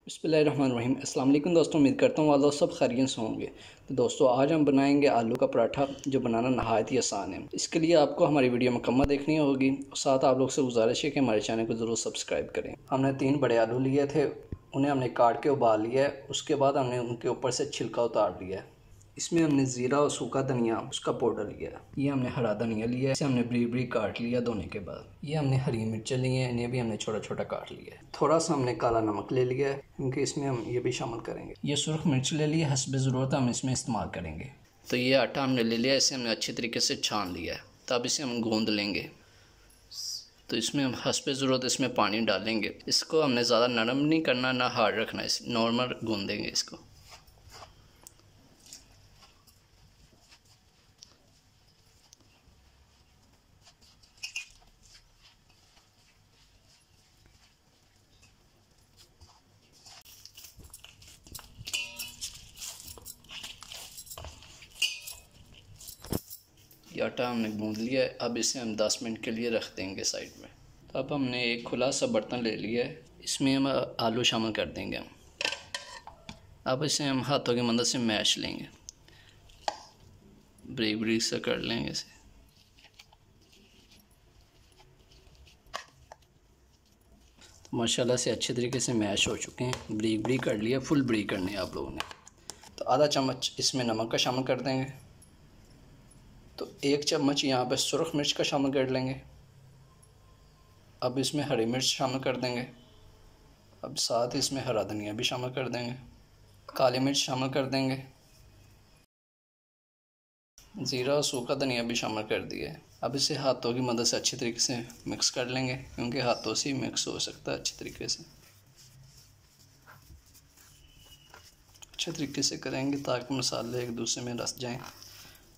बिस्मिल्लाहिर्रहमानिर्रहीम। अस्सलाम वालेकुम दोस्तों, उम्मीद करता हूँ आप लोग सब खैरियत से होंगे। तो दोस्तों आज हम बनाएंगे आलू का पराठा, जो बनाना नहायत ही आसान है। इसके लिए आपको हमारी वीडियो मुकम्मल देखनी होगी और साथ आप लोग से गुजारिश है कि हमारे चैनल को ज़रूर सब्सक्राइब करें। हमने 3 बड़े आलू लिए थे, उन्हें हमने काट के उबाल लिया है। उसके बाद हमने उनके ऊपर से छिलका उतार लिया है। इसमें हमने ज़ीरा और सूखा धनिया उसका पाउडर लिया। ये हमने हरा धनिया लिया है, इसे हमने बरीक बरीक काट लिया धोने के बाद। ये हमने हरी मिर्चें ली हैं, इन्हें भी हमने छोटा छोटा काट लिया है। थोड़ा सा हमने काला नमक ले लिया है, क्योंकि इसमें हम ये भी शामिल करेंगे। ये सुर्ख मिर्च ले लिया, हस्ब ज़रूरत हम इसमें इस्तेमाल करेंगे। तो ये आटा हमने ले लिया, इसे हमने अच्छी तरीके से छान लिया है। तब इसे हम गूँध लेंगे। तो इसमें हम हस्ब ज़रूरत इसमें पानी डालेंगे। इसको हमने ज़्यादा नरम नहीं करना, ना हार्ड रखना, इस नॉर्मल गूँधेंगे इसको। ये आटा हमने गूँध लिया है। अब इसे हम 10 मिनट के लिए रख देंगे साइड में। तो अब हमने एक खुला सा बर्तन ले लिया है, इसमें हम आलू शामिल कर देंगे हम। अब इसे हम हाथों की मदद से मैश लेंगे, ब्रीक ब्रीक से कर लेंगे इसे। तो माशाल्लाह से अच्छे तरीके से मैश हो चुके हैं, ब्रीक ब्रीक कर लिया। फुल ब्रीक करने हैं आप लोगों ने। तो आधा चम्मच इसमें नमक का शामिल कर देंगे। तो 1 चम्मच यहाँ पर सुरख मिर्च का शामिल कर लेंगे। अब इसमें हरी मिर्च शामिल कर देंगे। अब साथ ही इसमें हरा धनिया भी शामिल कर देंगे। काली मिर्च शामिल कर देंगे। ज़ीरा और सूखा धनिया भी शामिल कर दिया है। अब इसे हाथों की मदद से अच्छी तरीके से मिक्स कर लेंगे, क्योंकि हाथों से ही मिक्स हो सकता है अच्छी तरीके से। अच्छे तरीके से करेंगे ताकि मसाले एक दूसरे में रस जाएं।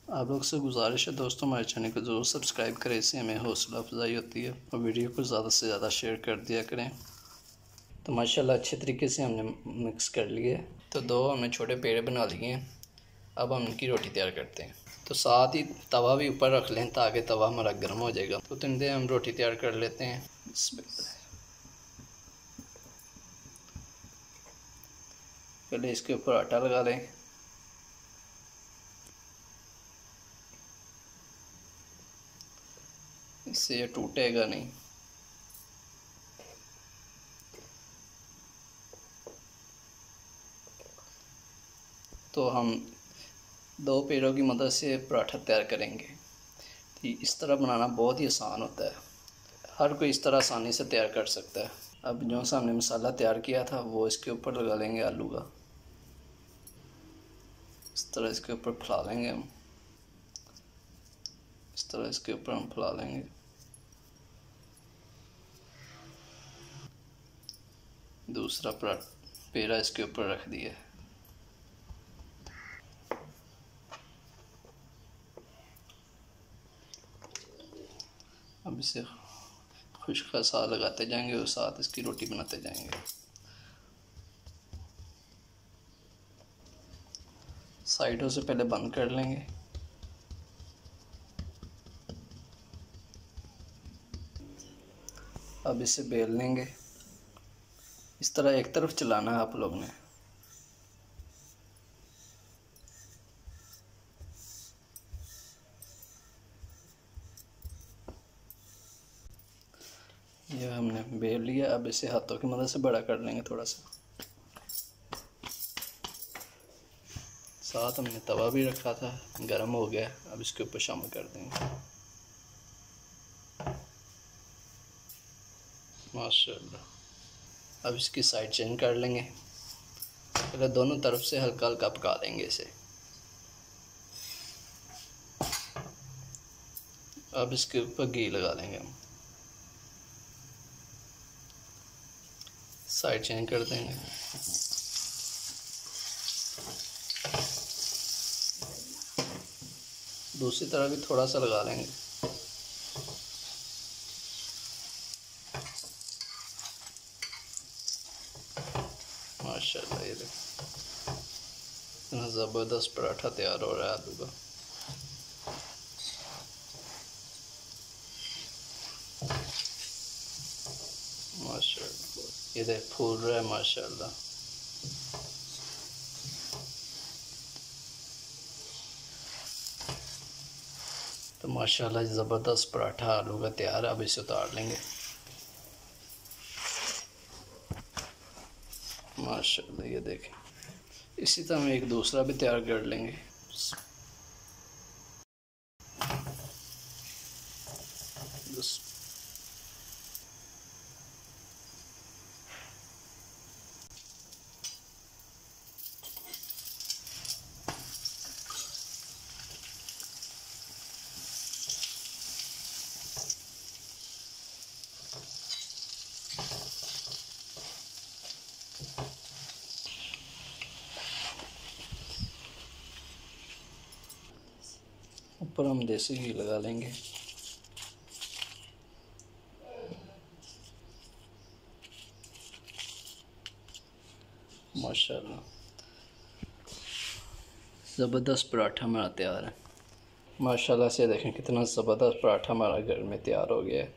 आप लोग से गुजारिश है दोस्तों, हमारे चैनल को ज़रूर सब्सक्राइब करें, इससे हमें हौसला अफजाई होती है। और वीडियो को ज़्यादा से ज़्यादा शेयर कर दिया करें। तो माशाल्लाह अच्छे तरीके से हमने मिक्स कर लिए। तो 2 हमने छोटे पेड़े बना लिए हैं। अब हम इनकी रोटी तैयार करते हैं। तो साथ ही तवा भी ऊपर रख लें ताकि तवा हमारा गर्म हो जाएगा। तो इनसे हम रोटी तैयार कर लेते हैं। पहले इसके ऊपर आटा लगा लें। इससे ये टूटेगा नहीं। तो हम 2 पेड़ों की मदद से पराठा तैयार करेंगे। तो इस तरह बनाना बहुत ही आसान होता है, हर कोई इस तरह आसानी से तैयार कर सकता है। अब जो सा हमने मसाला तैयार किया था वो इसके ऊपर लगा लेंगे आलू का। इस तरह इसके ऊपर फैला लेंगे हम। इस तरह इसके ऊपर हम फैला लेंगे। दूसरा पेड़ा इसके ऊपर रख दिया। अब इसे खुश्क का साथ लगाते जाएंगे और साथ इसकी रोटी बनाते जाएंगे। साइडों से पहले बंद कर लेंगे। अब इसे बेल लेंगे। इस तरह एक तरफ चलाना है आप लोग ने। यह हमने बेल लिया। अब इसे हाथों की मदद से बड़ा कर लेंगे थोड़ा सा। साथ हमने तवा भी रखा था, गर्म हो गया। अब इसके ऊपर शामिल कर देंगे। माशाल्लाह। अब इसकी साइड चेंज कर लेंगे। पहले दोनों तरफ से हल्का हल्का पका देंगे इसे। अब इसके ऊपर घी लगा लेंगे हम। साइड चेंज कर देंगे। दूसरी तरफ भी थोड़ा सा लगा लेंगे। माशाल्लाह, ये देखो इतना ज़बरदस्त पराठा तैयार हो रहा है आलू का। माशाल्लाह, ये देख फूल रहा है माशाल्लाह। तो माशाल्लाह ज़बरदस्त पराठा आलू का तैयार है। अब इसे उतार लेंगे। माशाल्लाह ये देखें। इसी तरह हम एक दूसरा भी तैयार कर लेंगे। ऊपर हम देसी घी लगा लेंगे। माशाल्लाह ज़बरदस्त पराठा हमारा तैयार है। माशाल्लाह से देखें कितना ज़बरदस्त पराठा हमारा घर में तैयार हो गया है।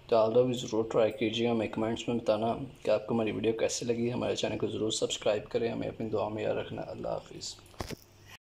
तो आप लोग भी ज़रूर ट्राई कीजिएगा। हमें कमेंट्स में बताना कि आपको हमारी वीडियो कैसी लगी। हमारे चैनल को ज़रूर सब्सक्राइब करें। हमें अपनी दुआ में याद रखना। अल्लाह हाफिज़।